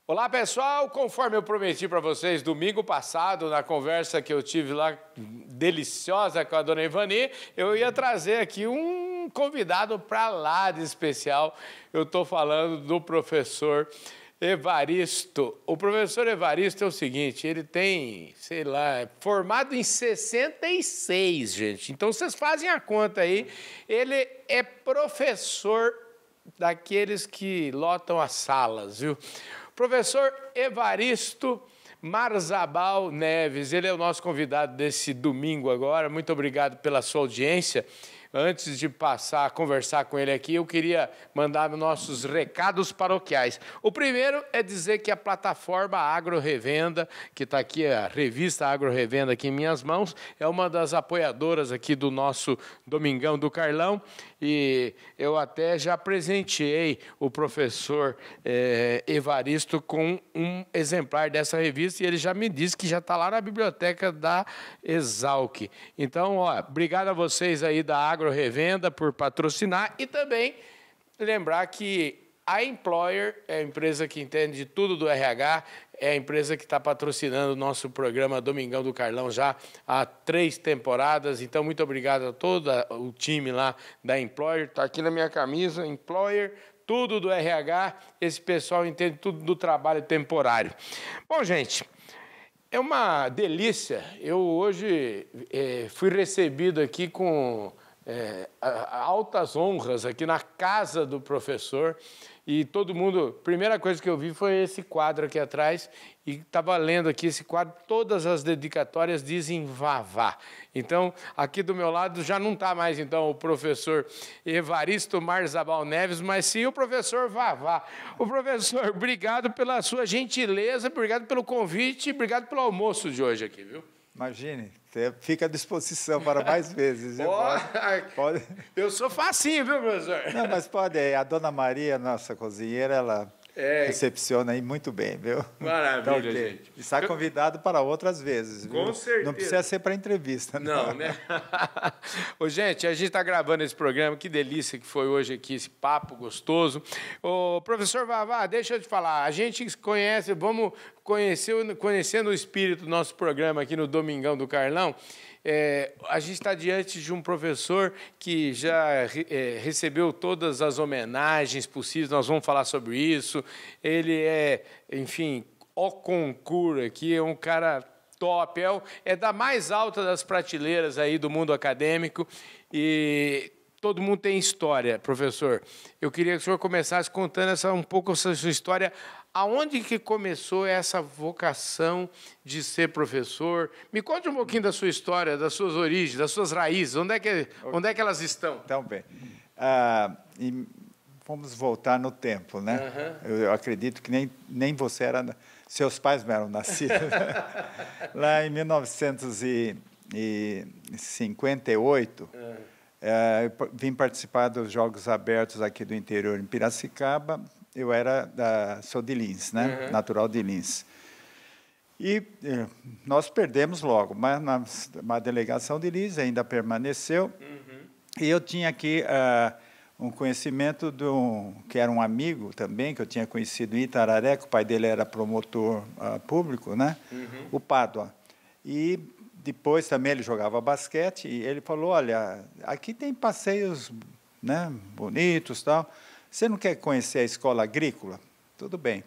Olá, pessoal! Conforme eu prometi para vocês domingo passado, na conversa que eu tive lá, deliciosa com a dona Ivani, eu ia trazer aqui um convidado para lá de especial. Eu estou falando do professor Evaristo. O professor Evaristo é o seguinte, ele tem, sei lá, formado em 66, gente. Então, vocês fazem a conta aí. Ele é professor daqueles que lotam as salas, viu? Professor Evaristo Marzabal Neves, ele é o nosso convidado desse domingo agora. Muito obrigado pela sua audiência. Antes de passar a conversar com ele aqui, eu queria mandar nossos recados paroquiais. O primeiro é dizer que a plataforma Agro Revenda, que está aqui, a revista Agro Revenda aqui em minhas mãos, é uma das apoiadoras aqui do nosso Domingão do Carlão. E eu até já presenteei o professor Evaristo com um exemplar dessa revista e ele já me disse que já está lá na biblioteca da Exalc. Então, obrigado a vocês aí da Agro Revenda por patrocinar e também lembrar que a Employer é a empresa que entende de tudo do RH, é a empresa que está patrocinando o nosso programa Domingão do Carlão já há 3 temporadas. Então, muito obrigado a todo o time lá da Employer. Está aqui na minha camisa, Employer, tudo do RH. Esse pessoal entende tudo do trabalho temporário. Bom, gente, é uma delícia. Eu hoje fui recebido aqui com altas honras aqui na casa do professor. E todo mundo, primeira coisa que eu vi foi esse quadro aqui atrás, e estava lendo aqui esse quadro, todas as dedicatórias dizem Vavá. Então, aqui do meu lado já não está mais, então, o professor Evaristo Marzabal Neves, mas sim o professor Vavá. O professor, obrigado pela sua gentileza, obrigado pelo convite, obrigado pelo almoço de hoje aqui, viu? Imagine, você fica à disposição para mais vezes. Pode. Eu sou facinho, viu, professor? Não, mas pode. A dona Maria, nossa cozinheira, ela recepciona aí muito bem, viu? Maravilha, então, gente. Está convidado para outras vezes, viu? Com certeza. Não precisa ser para entrevista. Não, né? Ô, gente, a gente está gravando esse programa, que delícia que foi hoje aqui, esse papo gostoso. Ô, professor Vavá, deixa eu te falar, a gente conhece, vamos conhecendo o espírito do nosso programa aqui no Domingão do Carlão. A gente está diante de um professor que já recebeu todas as homenagens possíveis, nós vamos falar sobre isso. Ele é, enfim, o concurso aqui, é um cara top, é da mais alta das prateleiras aí do mundo acadêmico e todo mundo tem história, professor. Eu queria que o senhor começasse contando um pouco essa sua história. Aonde que começou essa vocação de ser professor? Me conte um pouquinho da sua história, das suas origens, das suas raízes. Onde é que elas estão? Então, bem, vamos voltar no tempo, né? Uhum. Eu acredito que nem você era... Seus pais não eram nascidos. Lá em 1958, eu vim participar dos Jogos Abertos aqui do interior, em Piracicaba. Eu sou de Lins, né? Uhum. Natural de Lins. E nós perdemos logo, mas na delegação de Lins ainda permaneceu. Uhum. E eu tinha aqui um conhecimento que era um amigo também, que eu tinha conhecido em Itararé, que o pai dele era promotor público, né? Uhum. O Pádua. E depois também ele jogava basquete, e ele falou, olha, aqui tem passeios, né, bonitos e tal. Você não quer conhecer a escola agrícola? Tudo bem.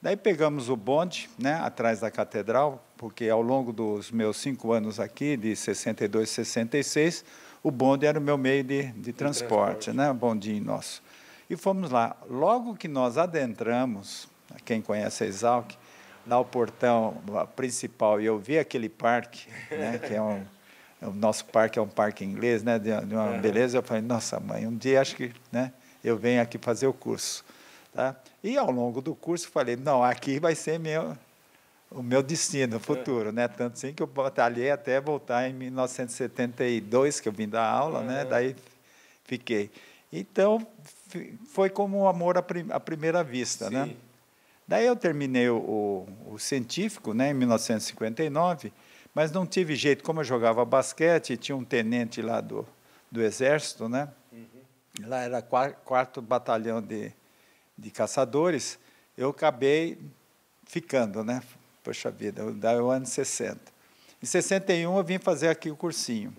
Daí pegamos o bonde, né, atrás da catedral, porque ao longo dos meus 5 anos aqui, de 62 a 66, o bonde era o meu meio de transporte, né, o bondinho nosso. E fomos lá. Logo que nós adentramos, quem conhece a Exalc, lá o portão principal, e eu vi aquele parque, né, que o nosso parque é um parque inglês, né, de uma beleza, eu falei, nossa mãe, um dia acho que, né, eu venho aqui fazer o curso. Tá? E ao longo do curso falei, não, aqui vai ser o meu destino futuro, né? Tanto assim que eu batalhei até voltar em 1972, que eu vim dar aula, né? Daí fiquei. Então, foi como um amor à primeira vista, né? Daí eu terminei o científico, né, em 1959, mas não tive jeito, como eu jogava basquete, tinha um tenente lá do Exército, né? Lá era 4º batalhão de caçadores, eu acabei ficando, né? Poxa vida, daí o ano 60. Em 61 eu vim fazer aqui o cursinho,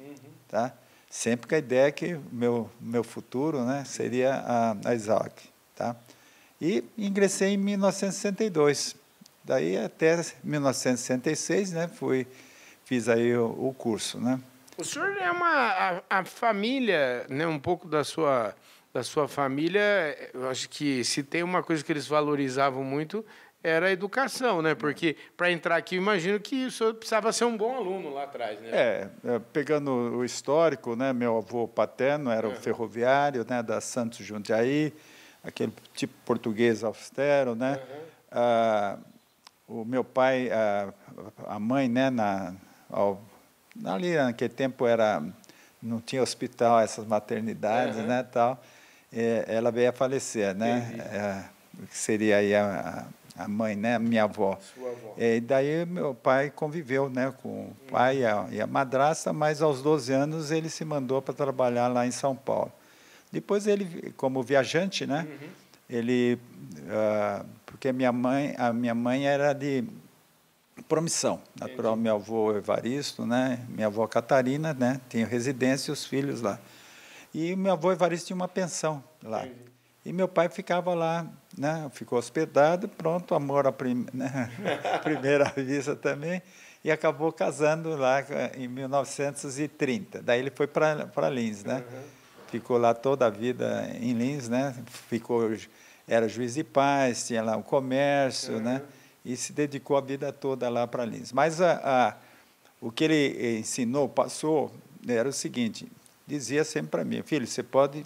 tá? Sempre com a ideia que meu futuro, né, seria a Exalc, tá? E ingressei em 1962. Daí até 1966, né, fiz aí o curso, né? O senhor é a família, né, um pouco da sua família, eu acho que se tem uma coisa que eles valorizavam muito era a educação, né? Porque para entrar aqui, eu imagino que o senhor precisava ser um bom aluno lá atrás, né? Pegando o histórico, né, meu avô paterno era o ferroviário, né, da Santos Jundiaí, aquele tipo português austero, né? O meu pai, a mãe, né, ali naquele tempo não tinha hospital, essas maternidades, né, tal. Ela veio a falecer, né? Que seria aí a mãe, né, minha avó. Sua avó. E daí meu pai conviveu, né, com o pai e a madrasta, mas aos 12 anos ele se mandou para trabalhar lá em São Paulo. Depois ele, como viajante, né, ele, porque a minha mãe era de Promissão, natural, meu avô Evaristo, né, minha avó Catarina, né, tinha residência e os filhos lá. E meu avô Evaristo tinha uma pensão lá. E meu pai ficava lá, né, ficou hospedado, pronto, amor à primeira vista também, e acabou casando lá em 1930. Daí ele foi para Lins, né? Ficou lá toda a vida em Lins, né? Era juiz de paz, tinha lá um comércio, né? E se dedicou a vida toda lá para Lins. Mas o que ele ensinou, passou, era o seguinte, dizia sempre para mim, filho, você pode,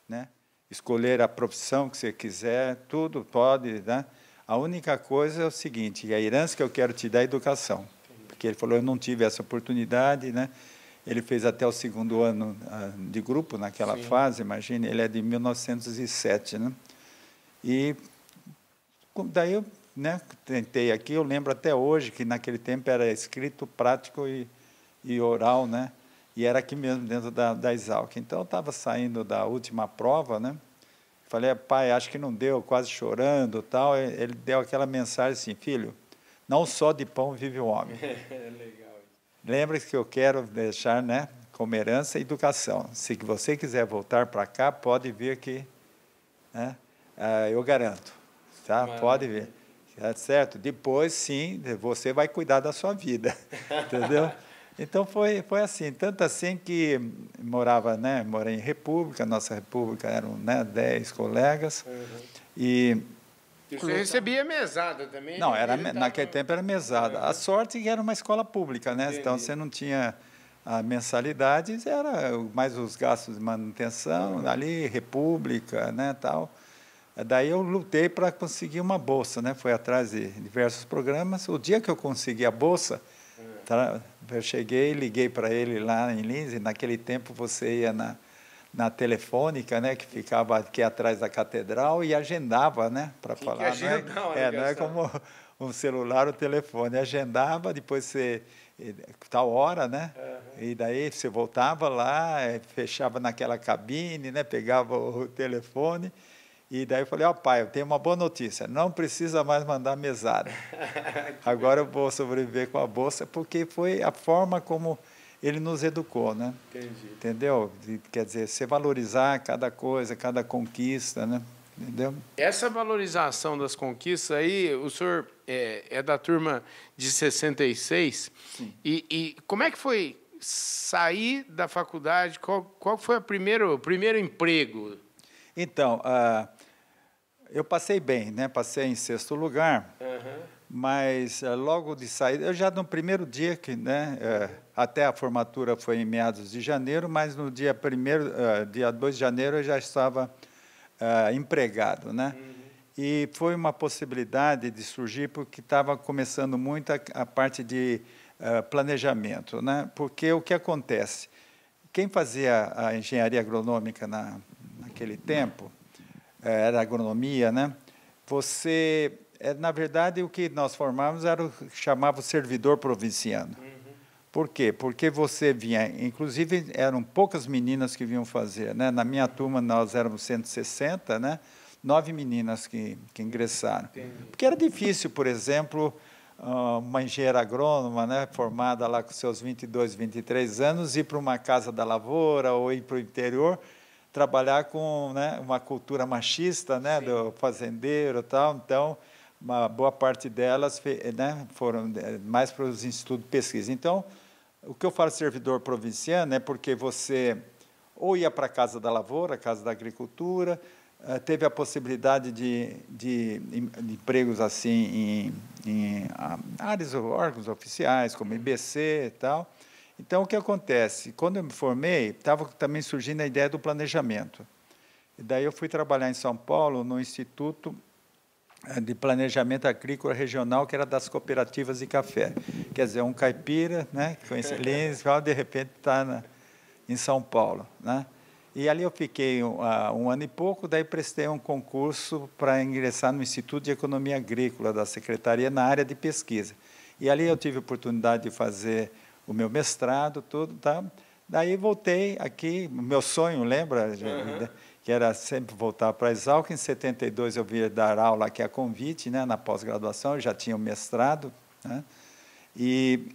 né, escolher a profissão que você quiser, tudo pode, né? A única coisa é o seguinte, a herança que eu quero te dar é educação. Porque ele falou, eu não tive essa oportunidade, né? Ele fez até o segundo ano de grupo naquela fase, imagine, ele é de 1907, né? E daí eu, né, tentei aqui, eu lembro até hoje que naquele tempo era escrito, prático e oral, né? E era aqui mesmo, dentro da Exalc. Então, eu estava saindo da última prova, né? Falei, pai, acho que não deu, quase chorando, tal. Ele deu aquela mensagem assim, filho, não só de pão vive o homem. Legal. Lembre-se que eu quero deixar, né, como herança educação. Se você quiser voltar para cá, pode vir que, né, eu garanto, tá? Pode vir. Certo? Depois, sim, você vai cuidar da sua vida, entendeu? Então, foi assim, tanto assim que morei em República, nossa República eram, né, 10 colegas, E você recebia mesada também? Não, naquele tempo era mesada. A sorte é que era uma escola pública, né? Então, você não tinha mensalidades, era mais os gastos de manutenção, ali, República, né, tal. Daí eu lutei para conseguir uma bolsa, né? Fui atrás de diversos programas. O dia que eu consegui a bolsa, eu cheguei, liguei para ele lá em Lins, e naquele tempo você ia na telefônica, né, que ficava aqui atrás da catedral e agendava, né, para falar. Não é como um celular, o telefone. Agendava, depois você tal hora, né? E daí você voltava lá, fechava naquela cabine, né, pegava o telefone. E daí eu falei, pai, eu tenho uma boa notícia, não precisa mais mandar mesada. Agora eu vou sobreviver com a bolsa, porque foi a forma como ele nos educou, né? Entendi. Entendeu? Quer dizer, você valorizar cada coisa, cada conquista, né? Entendeu? Essa valorização das conquistas aí, o senhor é da turma de 66. Sim. E como é que foi sair da faculdade? Qual foi o primeiro emprego? Então, eu passei bem, né? Passei em 6º lugar, mas logo de sair, eu já no primeiro dia, né? Até a formatura foi em meados de janeiro, mas no dia 2 de janeiro eu já estava empregado, né? E foi uma possibilidade de surgir porque estava começando muito a parte de planejamento, né? Porque o que acontece? Quem fazia a engenharia agronômica naquele tempo, era agronomia, né? Na verdade, o que nós formávamos era o que chamava o servidor provinciano. Por quê? Porque você vinha, inclusive eram poucas meninas que vinham fazer, né? Na minha turma nós éramos 160, né? 9 meninas que ingressaram. Entendi. Porque era difícil, por exemplo, uma engenheira agrônoma, né, formada lá com seus 22, 23 anos, ir para uma casa da lavoura ou ir para o interior, trabalhar com, né, uma cultura machista, né, do fazendeiro e tal. Então, uma boa parte delas, né, foram mais para os institutos de pesquisa. Então, o que eu falo servidor provinciano é porque você ou ia para a Casa da Lavoura, a Casa da Agricultura, teve a possibilidade de empregos assim em áreas, órgãos oficiais, como IBC e tal. Então, o que acontece? Quando eu me formei, estava também surgindo a ideia do planejamento. E daí eu fui trabalhar em São Paulo, no Instituto de Planejamento Agrícola Regional, que era das cooperativas de café. Quer dizer, um caipira, né, que conhece Lins, de repente está em São Paulo, né? E ali eu fiquei um ano e pouco, daí prestei um concurso para ingressar no Instituto de Economia Agrícola da Secretaria na área de pesquisa. E ali eu tive a oportunidade de fazer o meu mestrado, tudo, tá? Daí voltei aqui, meu sonho, lembra? Que era sempre voltar para a Exalc. Em 72 eu vim dar aula aqui a convite, né, na pós-graduação, eu já tinha o mestrado, né? E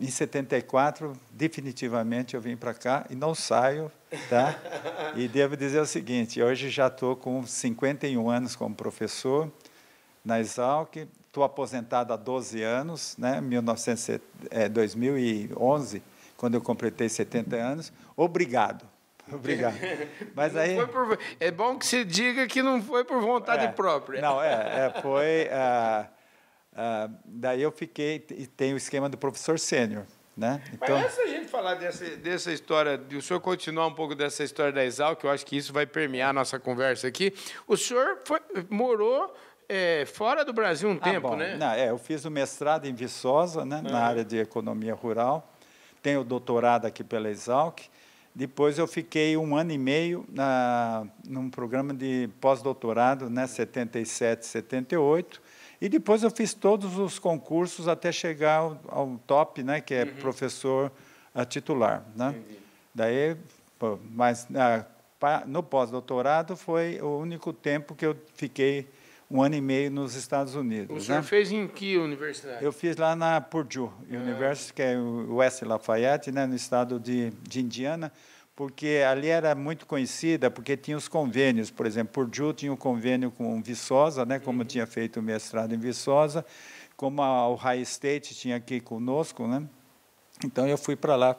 em 74, definitivamente, eu vim para cá e não saio, tá? E devo dizer o seguinte, hoje já estou com 51 anos como professor na Exalc, estou aposentado há 12 anos, né? 2011, quando eu completei 70 anos. Obrigado. Obrigado. Mas aí é bom que se diga que não foi por vontade própria. Não, foi... daí eu fiquei, e tem o esquema do professor sênior, né? Então, mas antes da gente falar dessa história, o senhor continuar um pouco dessa história da Exalc, que eu acho que isso vai permear a nossa conversa aqui, o senhor morou fora do Brasil um tempo, né? Não, eu fiz o mestrado em Viçosa, né, na área de economia rural, tenho o doutorado aqui pela Exalc. Depois eu fiquei 1 ano e meio num programa de pós-doutorado, né, 77, 78, e depois eu fiz todos os concursos até chegar ao top, né, que é professor titular, né? Daí, mas no pós-doutorado foi o único tempo que eu fiquei 1 ano e meio nos Estados Unidos. O senhor fez em que universidade? Eu fiz lá na Purdue University, que é o West Lafayette, né, no estado de Indiana, porque ali era muito conhecida, porque tinha os convênios. Por exemplo, Purdue tinha um convênio com Viçosa, né, como tinha feito o mestrado em Viçosa, como a Ohio State tinha aqui conosco, né? Então eu fui para lá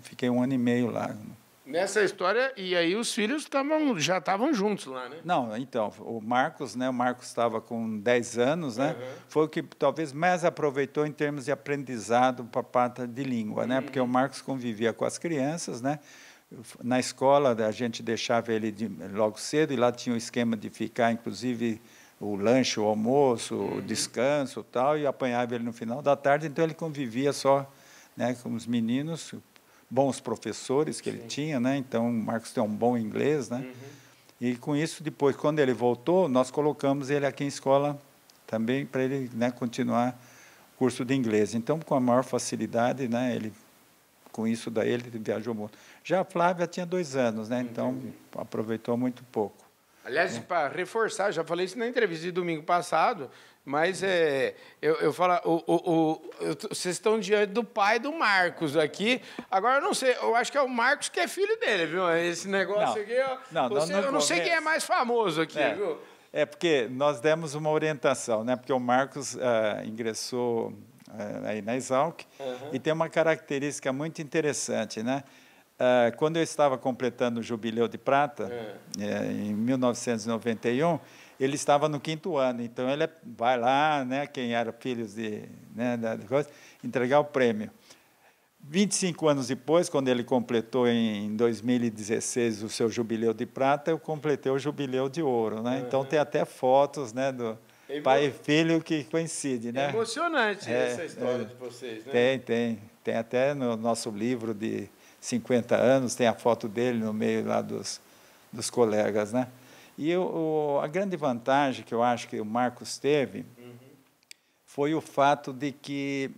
fiquei 1 ano e meio lá. Nessa história, e aí os filhos já estavam juntos lá, né? Não, então, o Marcos, né? O Marcos estava com 10 anos, né? Foi o que talvez mais aproveitou em termos de aprendizado para a parte de língua, né? Porque o Marcos convivia com as crianças, né? Na escola, a gente deixava ele logo cedo, e lá tinha o esquema de ficar, inclusive, o lanche, o almoço, o descanso e tal, e apanhava ele no final da tarde, então ele convivia só, né, com os meninos, bons professores que ele tinha, né? Então, o Marcos tem um bom inglês, né? E com isso, depois, quando ele voltou, nós colocamos ele aqui em escola também para ele, né, continuar o curso de inglês. Então, com a maior facilidade, né, com isso daí, ele viajou muito. Já a Flávia tinha 2 anos, né? Então, aproveitou muito pouco. Aliás, para reforçar, já falei isso na entrevista de domingo passado, mas eu falo, vocês estão diante do pai do Marcos aqui. Agora, eu não sei, eu acho que é o Marcos que é filho dele, viu? Esse negócio aqui, eu não sei quem é mais famoso aqui, viu? É porque nós demos uma orientação, né? Porque o Marcos ingressou aí na Exalc, e tem uma característica muito interessante, né? Quando eu estava completando o Jubileu de Prata, em 1991, ele estava no 5º ano, então ele vai lá, né, quem era filhos entregar o prêmio. 25 anos depois, quando ele completou em 2016 o seu Jubileu de Prata, eu completei o Jubileu de Ouro, né? Então tem até fotos, né, do pai e filho que coincide, né? É emocionante essa história de vocês, né? Tem até no nosso livro de 50 anos, tem a foto dele no meio lá dos colegas, né? E a grande vantagem que eu acho que o Marcos teve foi o fato de que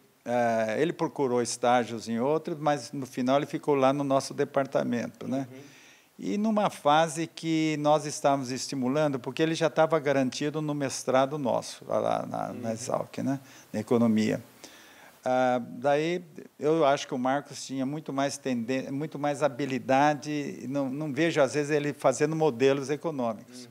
ele procurou estágios em outros, mas no final ele ficou lá no nosso departamento, né? e numa fase que nós estávamos estimulando, porque ele já estava garantido no mestrado nosso, lá na Exalc, né? Na economia. Daí, eu acho que o Marcos tinha muito mais habilidade, não vejo, às vezes, ele fazendo modelos econômicos.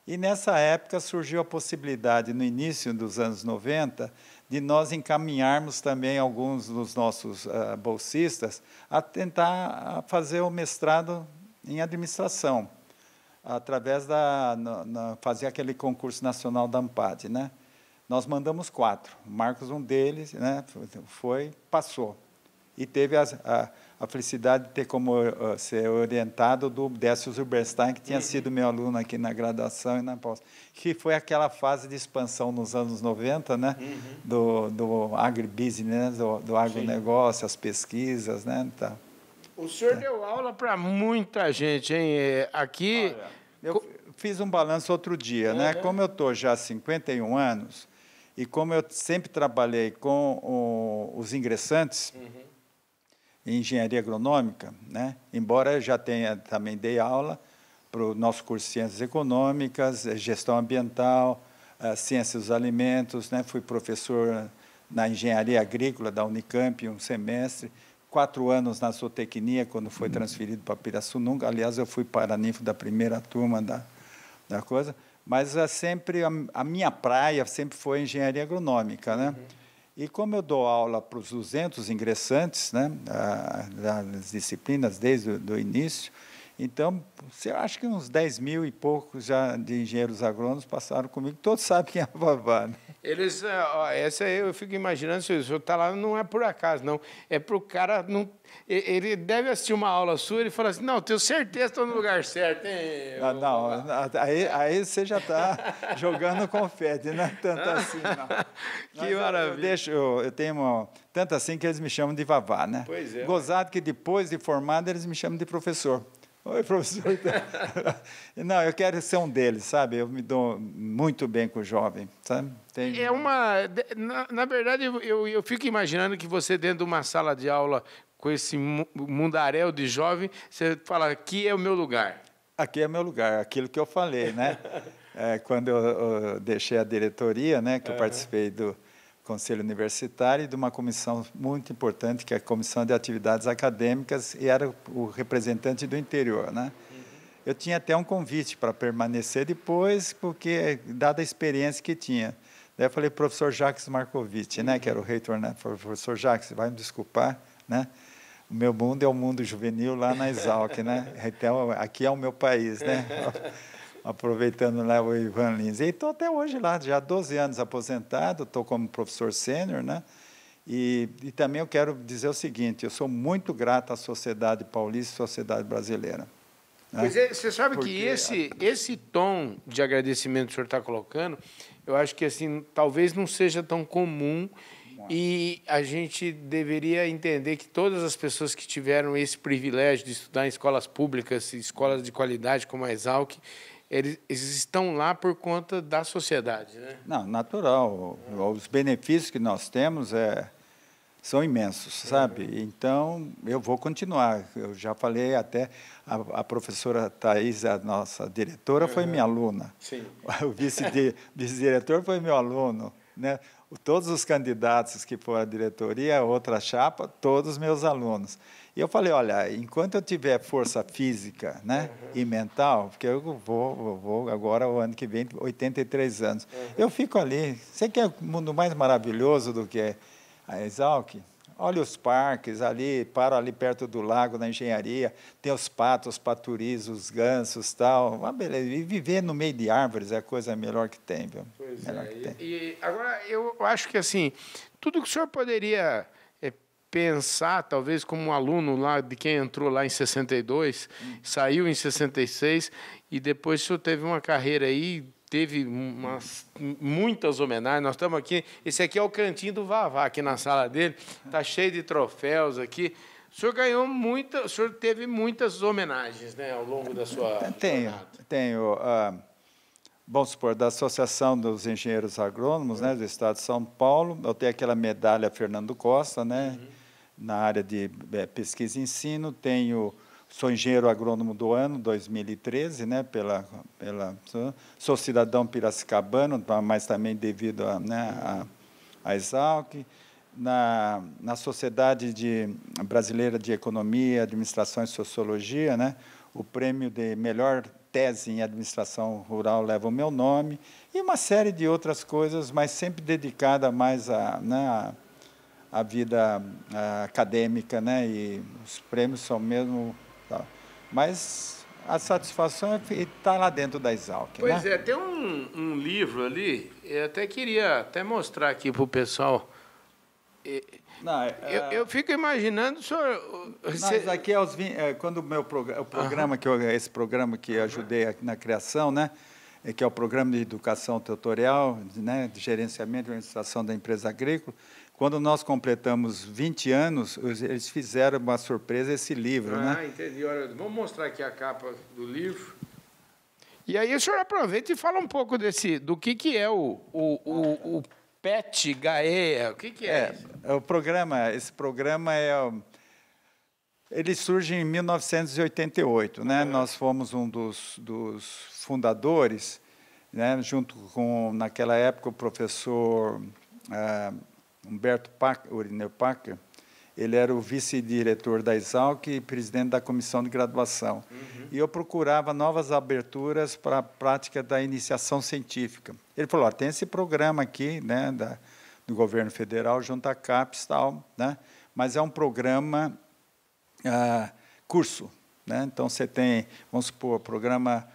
E, nessa época, surgiu a possibilidade, no início dos anos 90, de nós encaminharmos também alguns dos nossos bolsistas a tentar fazer o mestrado em administração, através fazer aquele concurso nacional da ANPAD, né? Nós mandamos 4, o Marcos um deles, né? Passou. E teve a felicidade de ter como ser orientado do Décio Zilberstein, que tinha sido meu aluno aqui na graduação e na pós, que foi aquela fase de expansão nos anos 90, né? Do agribusiness, do agronegócio, as pesquisas, né? Então, o senhor deu aula para muita gente, hein? Aqui... Olha, eu fiz um balanço outro dia, né? Como eu estou já há 51 anos, e como eu sempre trabalhei com os ingressantes em engenharia agronômica, né? Embora eu já também dei aula para o nosso curso de Ciências Econômicas, Gestão Ambiental, Ciências dos Alimentos, né? Fui professor na Engenharia Agrícola da Unicamp, um semestre, 4 anos na zootecnia, quando foi transferido para Pirassununga. Aliás, eu fui paraninfo da primeira turma da coisa, mas sempre a minha praia sempre foi engenharia agronômica, né? E como eu dou aula para os 200 ingressantes, né, das disciplinas desde o início, então, eu acho que uns 10 mil e poucos já de engenheiros agrônomos passaram comigo, todos sabem quem é a Vavá, né? Eles, essa aí eu fico imaginando, se o senhor está lá, não é por acaso, não. É para o cara, não, ele deve assistir uma aula sua, ele fala assim, não, tenho certeza que estou no lugar certo, hein? Aí você já está jogando confete, não é tanto assim, não. Que maravilha. Eu tenho tanto assim que eles me chamam de Vavá, né? Pois é. Gozado que depois de formado, eles me chamam de professor. Oi, professor. Não, eu quero ser um deles, sabe? Eu me dou muito bem com o jovem, sabe? Na verdade, eu fico imaginando que você, dentro de uma sala de aula, com esse mundaréu de jovem, você fala, aqui é o meu lugar. Aqui é meu lugar, aquilo que eu falei, né? Quando eu deixei a diretoria, né, que eu participei do Conselho Universitário e de uma comissão muito importante, que é a Comissão de Atividades Acadêmicas, e era o representante do interior, né? Eu tinha até um convite para permanecer depois, porque, dada a experiência que tinha. Daí eu falei, professor Jacques Marcovitch, né, que era o reitor, né? Professor Jacques, vai me desculpar, né? O meu mundo é o mundo juvenil lá na Exalc, né? Então, aqui é o meu país, né? Aproveitando lá o Ivan Lins. E estou até hoje lá, já há 12 anos aposentado, estou como professor sênior, né? E também eu quero dizer o seguinte, eu sou muito grato à sociedade paulista e à sociedade brasileira. Né? Pois é, você sabe que esse tom de agradecimento que o senhor está colocando, eu acho que assim, talvez não seja tão comum, e a gente deveria entender que todas as pessoas que tiveram esse privilégio de estudar em escolas públicas, escolas de qualidade como a Exalc, eles estão lá por conta da sociedade, né? Não, natural. Os benefícios que nós temos são imensos, sabe? Então, eu vou continuar. Eu já falei até, a professora Thais, a nossa diretora, foi minha aluna. Sim. O vice-diretor foi meu aluno, né? Todos os candidatos que foram à diretoria, outra chapa, todos meus alunos. E eu falei, olha, enquanto eu tiver força física, né, e mental, porque eu vou agora, o ano que vem, 83 anos, eu fico ali. Você quer um mundo mais maravilhoso do que a Exalc? Olha os parques ali, paro ali perto do lago, na engenharia, tem os patos, os paturis, os gansos, tal. Uma beleza. E viver no meio de árvores é a coisa melhor que tem, viu? Pois melhor que tem. E agora, eu acho que, assim, tudo que o senhor poderia pensar, talvez, como um aluno lá, de quem entrou lá em 62, saiu em 66, e depois o senhor teve uma carreira aí, teve muitas homenagens. Nós estamos aqui, esse aqui é o cantinho do Vavá, aqui na sala dele, está cheio de troféus aqui. O senhor ganhou o senhor teve muitas homenagens, né, ao longo da sua Tenho. Vamos supor, da Associação dos Engenheiros Agrônomos, né, do Estado de São Paulo, eu tenho aquela medalha Fernando Costa, né, na área de pesquisa e ensino, tenho Sou engenheiro agrônomo do ano, 2013, né, sou cidadão piracicabano, mas também devido a Exalc. Na Sociedade Brasileira de Economia, Administração e Sociologia, né, o prêmio de melhor tese em administração rural leva o meu nome, e uma série de outras coisas, mas sempre dedicada mais à vida acadêmica, né, e os prêmios são mesmo... Tá. Mas a satisfação é estar lá dentro da Exalc. Pois né? tem um livro ali, eu até queria mostrar aqui para o pessoal. Não, eu fico imaginando, o senhor... Isso aqui quando o programa, esse programa que eu ajudei na criação, né, que é o Programa de Educação Tutorial, né, de Gerenciamento e Administração da Empresa Agrícola, quando nós completamos 20 anos, eles fizeram uma surpresa, esse livro. né? Entendi. Olha, vamos mostrar aqui a capa do livro. E aí o senhor aproveita e fala um pouco do que é o PET GAEA, o que é isso? Esse programa ele surge em 1988, né? Nós fomos um dos fundadores, né? Junto com, naquela época, o professor Humberto Urineu Packer. Ele era o vice-diretor da Exalc e presidente da comissão de graduação. E eu procurava novas aberturas para a prática da iniciação científica. Ele falou, tem esse programa aqui, né, do governo federal, junto à CAPES, tal, né, mas é um programa curso. Né? Então, você tem, vamos supor, programa,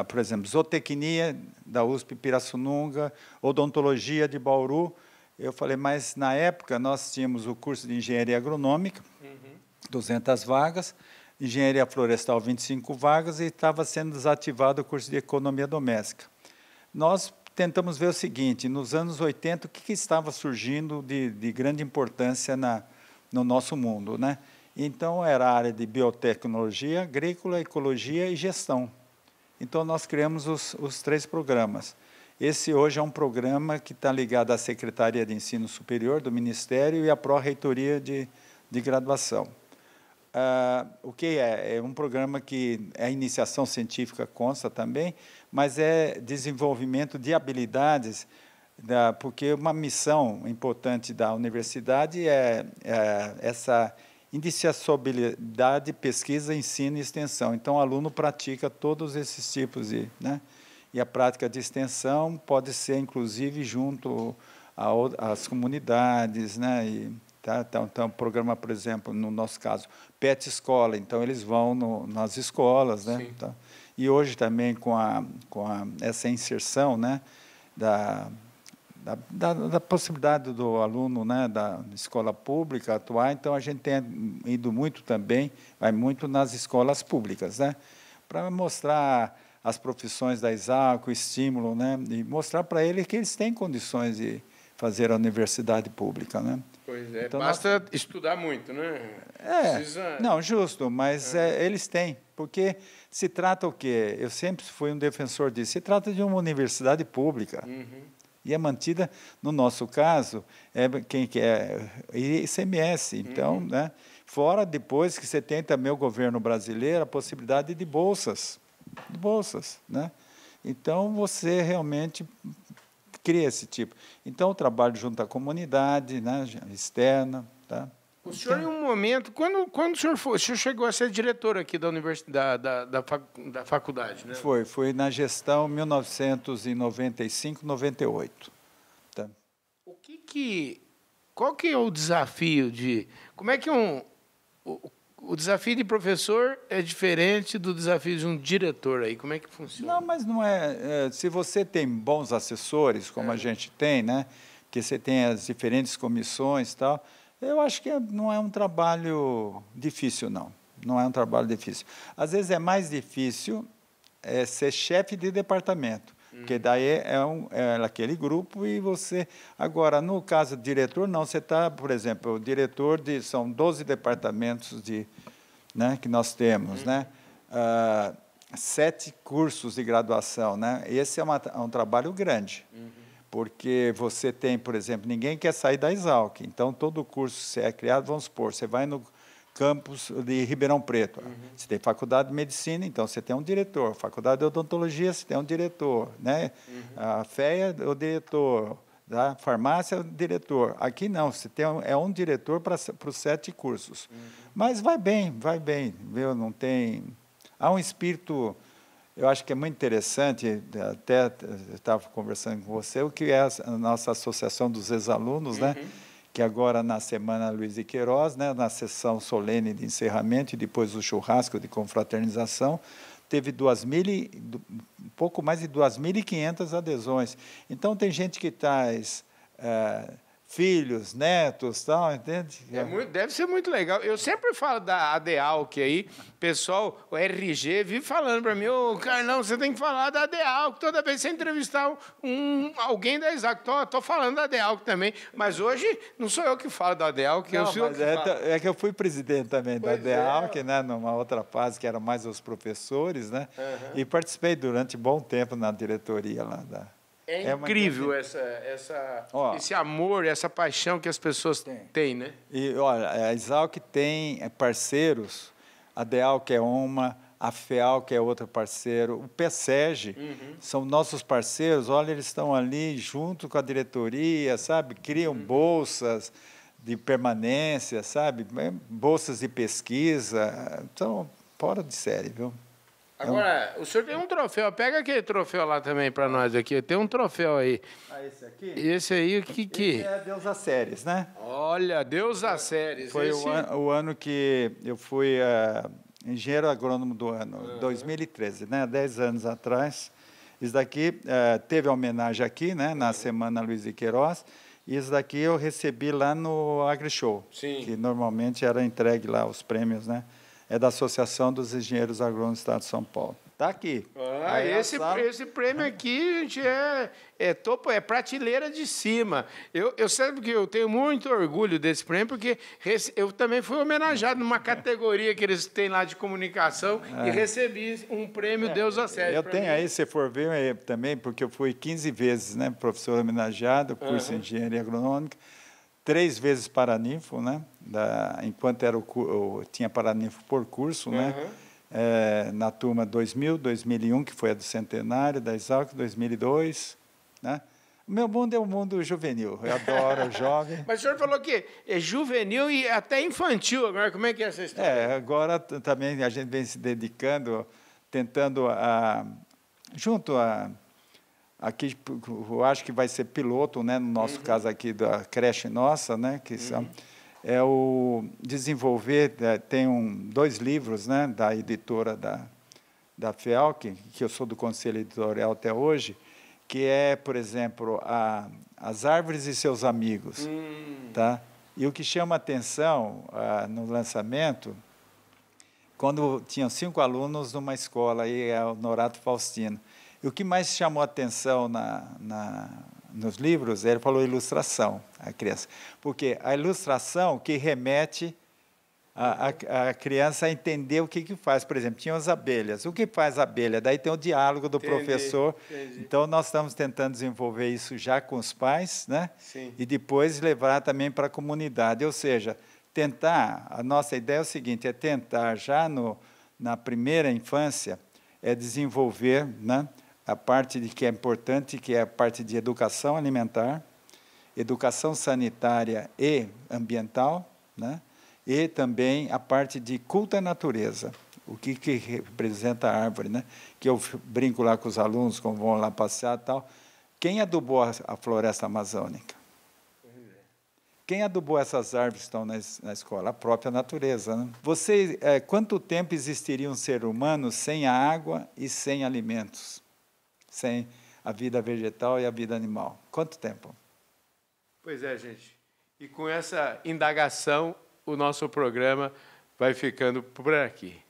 por exemplo, zootecnia da USP Pirassununga, odontologia de Bauru. Eu falei, mas na época nós tínhamos o curso de engenharia agronômica, 200 vagas, engenharia florestal, 25 vagas, e estava sendo desativado o curso de economia doméstica. Nós tentamos ver o seguinte, nos anos 80, o que estava surgindo de grande importância no nosso mundo, né? Então, era a área de biotecnologia, agrícola, ecologia e gestão. Então, nós criamos os 3 programas. Esse hoje é um programa que está ligado à Secretaria de Ensino Superior do Ministério e à Pró-Reitoria de graduação. O que é? É um programa que a iniciação científica consta também, mas é desenvolvimento de habilidades, porque uma missão importante da universidade é essa iniciabilidade, pesquisa, ensino e extensão. Então, o aluno pratica todos esses tipos de... Né? E a prática de extensão pode ser, inclusive, junto às comunidades, né? Então, o programa, por exemplo, no nosso caso, PET Escola, então eles vão nas escolas, né? Então, e hoje também com essa inserção, né? Da possibilidade do aluno, né? Da escola pública atuar, então a gente tem ido muito também, vai muito nas escolas públicas, né? Para mostrar as profissões da Exalc, o estímulo, né? E mostrar para eles que eles têm condições de fazer a universidade pública, né? Pois é, então, basta estudar muito, né? Não, justo, mas eles têm, porque se trata o quê? Eu sempre fui um defensor disso, se trata de uma universidade pública, e é mantida, no nosso caso, quem que é ICMS, então, né? Fora depois que você tem também o governo brasileiro a possibilidade de bolsas, né? Então, você realmente cria esse tipo. Então, o trabalho junto à comunidade, né, externa. Tá? O senhor, em um momento, quando o senhor chegou a ser diretor aqui da universidade, da faculdade, né? Foi na gestão 1995, 98. Tá? Qual que é o desafio de... Como é que o desafio de professor é diferente do desafio de um diretor aí? Como é que funciona? Não, mas não é... se você tem bons assessores, como a gente tem, né? Que você tem as diferentes comissões e tal, eu acho que não é um trabalho difícil, não. Não é um trabalho difícil. Às vezes é mais difícil ser chefe de departamento, porque daí é aquele grupo e você... Agora, no caso do diretor, não. Você está, por exemplo, o diretor são 12 departamentos né, que nós temos, né? 7 cursos de graduação, né? Esse é um trabalho grande, porque você tem, por exemplo, ninguém quer sair da Exalc, então todo curso que é criado, vamos supor, você vai no campus de Ribeirão Preto. Você tem faculdade de medicina, então você tem um diretor. Faculdade de odontologia, você tem um diretor, né? A FEA, o diretor. Da farmácia, o diretor. Aqui não, você tem um diretor para os 7 cursos. Mas vai bem, viu? Não tem... Há um espírito, eu acho que é muito interessante, até estava conversando com você, o que é a nossa associação dos ex-alunos, né? Que agora na Semana Luiz de Queiroz, né? Na sessão solene de encerramento e depois o churrasco de confraternização, teve pouco mais de 2.500 adesões. Então, tem gente que traz filhos, netos, tal, entende? Deve ser muito legal. Eu sempre falo da ADALC aí, pessoal, o RG vive falando para mim, ô, Carlão, você tem que falar da ADALC, toda vez que você entrevistar alguém da Exalc, tô falando da ADALC também, mas hoje não sou eu que falo da ADALC, eu sou que falo. É que eu fui presidente também da ADALC, né, numa outra fase, que eram mais os professores, né, e participei durante bom tempo na diretoria lá da... É incrível esse amor, essa paixão que as pessoas têm, né? E, olha, a Exalc tem parceiros, a DEALC é uma, a FEALC é outro parceiro, o PSEG são nossos parceiros, olha, eles estão ali junto com a diretoria, sabe? Criam bolsas de permanência, sabe? Bolsas de pesquisa, então, fora de série, viu? Agora, o senhor tem um troféu. Pega aquele troféu lá também para nós aqui. Tem um troféu aí. Ah, esse aqui? Esse aí, o que que... Esse é Deus Aceres, né? Olha, Deus Aceres. Foi o ano que eu fui engenheiro agrônomo do ano, 2013, né? 10 anos atrás. Isso daqui teve a homenagem aqui, né? Na Semana Luiz de Queiroz. E isso daqui eu recebi lá no AgriShow, que normalmente era entregue lá os prêmios, né? É da Associação dos Engenheiros Agrônomos do Estado de São Paulo. Está aqui. Esse prêmio aqui, gente, topo, é prateleira de cima. Eu sei que eu tenho muito orgulho desse prêmio, porque eu também fui homenageado numa categoria que eles têm lá de comunicação e recebi um prêmio Deus Aceres. Eu tenho aí, se for ver, também, porque eu fui 15 vezes, né, professor homenageado, curso de Engenharia Agronômica, 3 vezes paraninfo, né? Enquanto tinha paraninfo por curso, né? Na turma 2000, 2001, que foi a do centenário da Exalc, 2002, né? O meu mundo é um mundo juvenil, eu adoro o jovem. Mas o senhor falou que é juvenil e até infantil agora, como é que é essa história? Agora também a gente vem se dedicando, tentando, junto a... Aqui, eu acho que vai ser piloto, né, no nosso caso aqui da creche nossa, né, que são, o desenvolver, tem 2 livros, né, da editora da FEALC, que eu sou do conselho editorial até hoje, que é, por exemplo, As Árvores e Seus Amigos. Tá? E o que chama atenção no lançamento, quando tinham 5 alunos numa escola, aí é o Norato Faustino, e o que mais chamou a atenção nos livros, ele falou ilustração, a criança. Porque a ilustração que remete a criança a entender o que faz. Por exemplo, tinha as abelhas. O que faz a abelha? Daí tem o diálogo do professor. Entendi. Então, nós estamos tentando desenvolver isso já com os pais, né? Sim. E depois levar também para a comunidade. Ou seja, a nossa ideia é o seguinte, é tentar já na primeira infância, desenvolver, né, a parte que é importante, que é a parte de educação alimentar, educação sanitária e ambiental, né, e também a parte de culto à natureza, o que representa a árvore, né, que eu brinco lá com os alunos, quando vão lá passear e tal. Quem adubou a floresta amazônica? Quem adubou essas árvores que estão na escola? A própria natureza. Né? Quanto tempo existiria um ser humano sem a água e sem alimentos? Sem a vida vegetal e a vida animal? Quanto tempo? Pois é, gente. E com essa indagação, o nosso programa vai ficando por aqui.